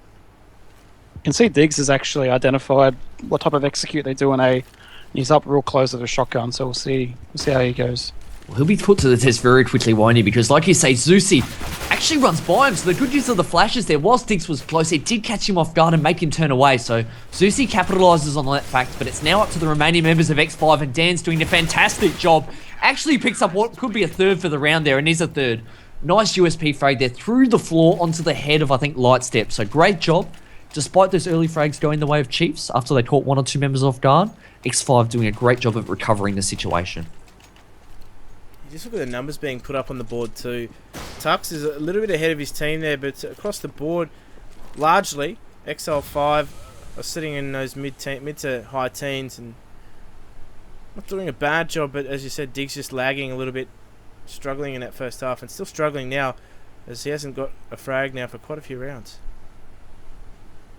You can see Diggs has actually identified what type of execute they do in A. He's up real close with a shotgun, so we'll see how he goes. Well, he'll be put to the test very quickly, won't he? Because like you say, Zusi actually runs by him, so the good use of the flashes there, whilst Diggs was close, it did catch him off guard and make him turn away, so Zusi capitalises on that fact, but it's now up to the remaining members of X5, and Dan's doing a fantastic job. Actually picks up what could be a third for the round there, and is a third. Nice USP frag there through the floor onto the head of, I think, Lightstep, so great job. Despite those early frags going the way of Chiefs after they caught 1 or 2 members off guard, X5 doing a great job of recovering the situation. You just look at the numbers being put up on the board too. Tux is a little bit ahead of his team there, but across the board, largely, Exile5 are sitting in those mid to high teens and not doing a bad job, but as you said, Diggs just lagging a little bit, struggling in that first half, and still struggling now, as he hasn't got a frag now for quite a few rounds.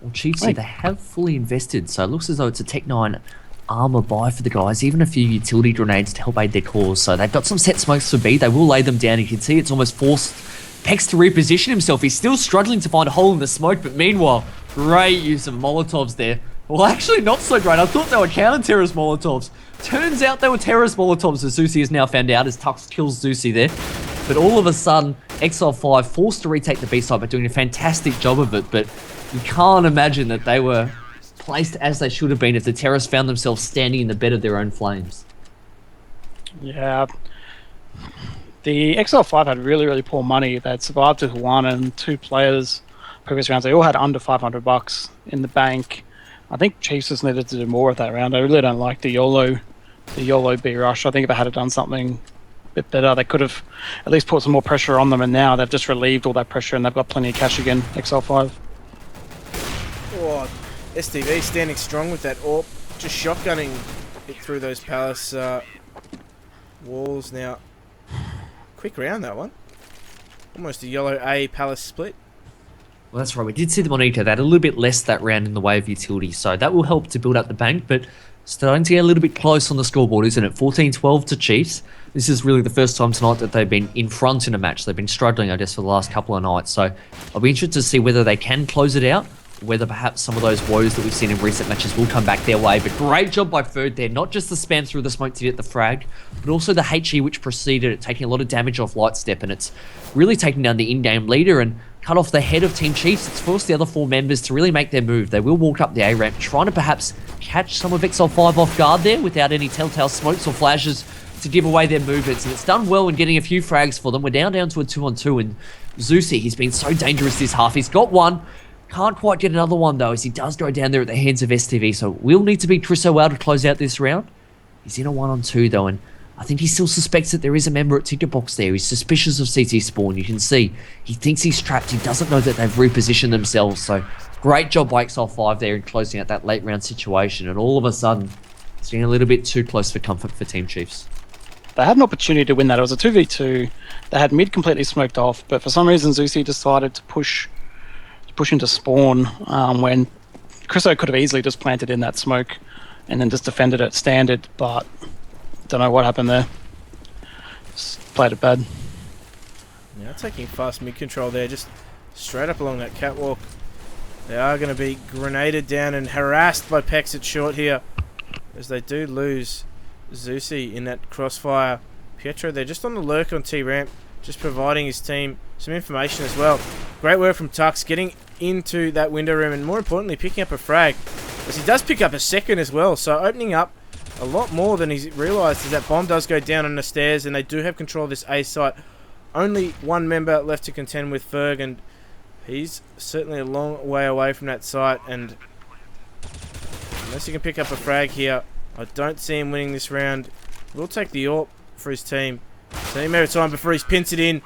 Well, Chiefs, they have fully invested, so it looks as though it's a Tech 9 armor buy for the guys, even a few utility grenades to help aid their cause. So they've got some set smokes for B. They will lay them down. You can see it's almost forced Pex to reposition himself. He's still struggling to find a hole in the smoke, but meanwhile, great use of Molotovs there. Well, actually not so great. I thought they were counter-terrorist Molotovs. Turns out they were terrorist Molotovs, as Zusi has now found out, as Tux kills Zusi there. But all of a sudden, Exile5 forced to retake the B side by doing a fantastic job of it, but you can't imagine that they were placed as they should have been if the terrorists found themselves standing in the bed of their own flames. Yeah. The XL5 had really, really poor money. They had survived with 1 and 2 players previous rounds. They all had under $500 in the bank. I think Chiefs just needed to do more of that round. I really don't like the YOLO B rush. I think if they had done something a bit better, they could have at least put some more pressure on them, and now they've just relieved all that pressure and they've got plenty of cash again, XL5. Oh, STV standing strong with that AWP, just shotgunning it through those palace walls now. Quick round, that one. Almost a yellow A palace split. Well, that's right. We did see them on Eco. They had a little bit less that round in the way of utility, so that will help to build up the bank, but starting to get a little bit close on the scoreboard, isn't it? 14-12 to Chiefs. This is really the first time tonight that they've been in front in a match. They've been struggling, I guess, for the last couple of nights, so I'll be interested to see whether they can close it out, whether perhaps some of those woes that we've seen in recent matches will come back their way. But great job by Ferg there. Not just the spam through the smoke to get the frag, but also the HE which preceded it, taking a lot of damage off Lightstep, and it's really taking down the in-game leader and cut off the head of Team Chiefs. It's forced the other 4 members to really make their move. They will walk up the A ramp, trying to perhaps catch some of Exile5 off guard there without any telltale smokes or flashes to give away their movements. And it's done well in getting a few frags for them. We're down to a 2-on-2, and Zusi, he's been so dangerous this half. He's got one. Can't quite get another one, though, as he does go down there at the hands of STV. So will need to be Trisso well to close out this round. He's in a 1-on-2, though, and I think he still suspects that there is a member at ticket box there. He's suspicious of CT Spawn. You can see he thinks he's trapped. He doesn't know that they've repositioned themselves. So great job by Exile5 there in closing out that late round situation. And all of a sudden, it's getting a little bit too close for comfort for Team Chiefs. They had an opportunity to win that. It was a 2v2. They had mid completely smoked off, but for some reason Zusi decided to push into spawn when Chriso could have easily just planted in that smoke and then just defended it standard, but don't know what happened there. Just played it bad. Now taking fast mid control there, just straight up along that catwalk. They are going to be grenaded down and harassed by Pex at short here, as they do lose Zusi in that crossfire. Pietro, they're just on the lurk on T-ramp, just providing his team some information as well. Great work from Tux, getting into that window room and more importantly picking up a frag, as he does pick up a second as well, so opening up a lot more than he's realised as that bomb does go down on the stairs, and they do have control of this A site. Only one member left to contend with, Ferg, and he's certainly a long way away from that site, and unless he can pick up a frag here, I don't see him winning this round. We'll take the AWP for his team. So he time before he pins it in.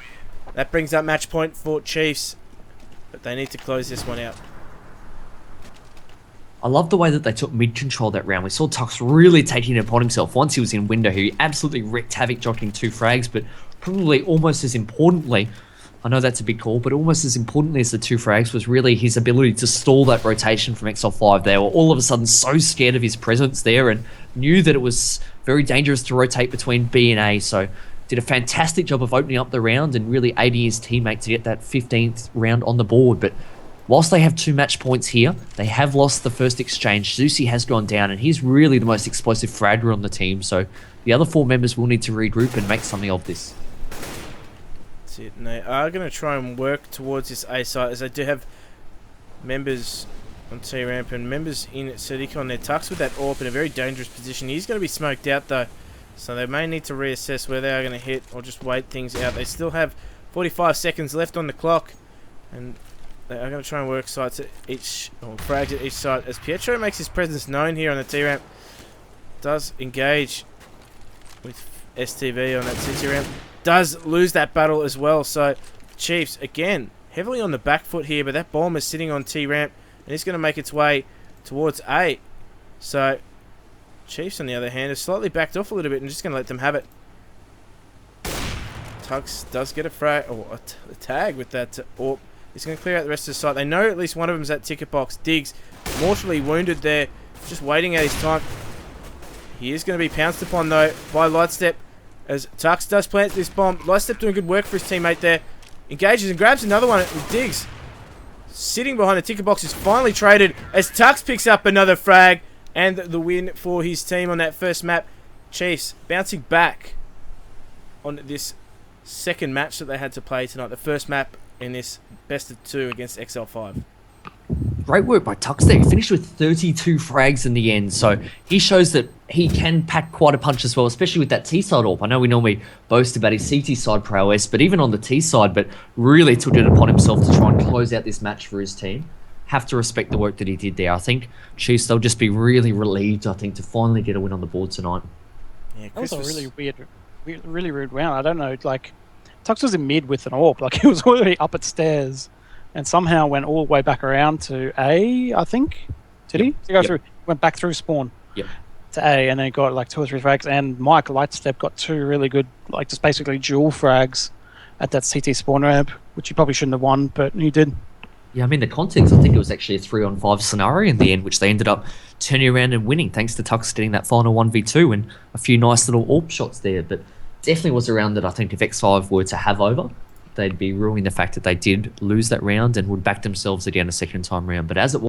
That brings up match point for Chiefs, but they need to close this one out. I love the way that they took mid-control that round. We saw Tux really taking it upon himself. Once he was in window, he absolutely wreaked havoc, jockeying 2 frags, but probably almost as importantly, I know that's a big call, but almost as importantly as the 2 frags was really his ability to stall that rotation from Exile5. They were all of a sudden so scared of his presence there and knew that it was very dangerous to rotate between B and A, so did a fantastic job of opening up the round and really aiding his teammate to get that 15th round on the board. But whilst they have 2 match points here, they have lost the first exchange. Zusi has gone down, and he's really the most explosive fragger on the team, so the other 4 members will need to regroup and make something of this. That's it. And they are going to try and work towards this A site, as they do have members on T-ramp and members in Sedicon. They're Tux with that AWP in a very dangerous position. He's going to be smoked out though, so they may need to reassess where they are going to hit or just wait things out. They still have 45 seconds left on the clock, and they are going to try and work sites at each, or frags at each site, as Pietro makes his presence known here on the T-ramp. Does engage with STV on that CT ramp. Does lose that battle as well, so Chiefs, again, heavily on the back foot here, but that bomb is sitting on T-ramp, and it's going to make its way towards A. So Chiefs, on the other hand, have slightly backed off a little bit and just going to let them have it. Tux does get a frag, or a tag with that AWP. He's going to clear out the rest of the site. They know at least one of them's at ticket box. Diggs, mortally wounded there, just waiting at his time. He is going to be pounced upon though by Lightstep, as Tux does plant this bomb. Lightstep doing good work for his teammate there. Engages and grabs another one with Diggs. Sitting behind the ticket box is finally traded as Tux picks up another frag and the win for his team on that first map. Chiefs bouncing back on this second match that they had to play tonight. The first map in this best of 2 against XL5. Great work by Tux there. He finished with 32 frags in the end, so he shows that he can pack quite a punch as well, especially with that T-side AWP. I know we normally boast about his CT side prowess, but even on the T-side, but really took it upon himself to try and close out this match for his team. Have to respect the work that he did there. I think Chiefs, they'll just be really relieved, I think, to finally get a win on the board tonight. Yeah, That was a really weird round. I don't know, like, Tux was in mid with an AWP, like he was already up at stairs, and somehow went all the way back around to A, I think. Did he? He go through, went back through spawn to A, and then got like 2 or 3 frags. And Mike Lightstep got 2 really good, like just basically dual frags at that CT spawn ramp, which he probably shouldn't have won, but he did. Yeah, I mean, the context, I think it was actually a 3-on-5 scenario in the end, which they ended up turning around and winning, thanks to Tux getting that final 1v2 and a few nice little AWP shots there. But definitely was a round that I think if X5 were to have over, they'd be ruining the fact that they did lose that round and would back themselves again a second time round. But as it was,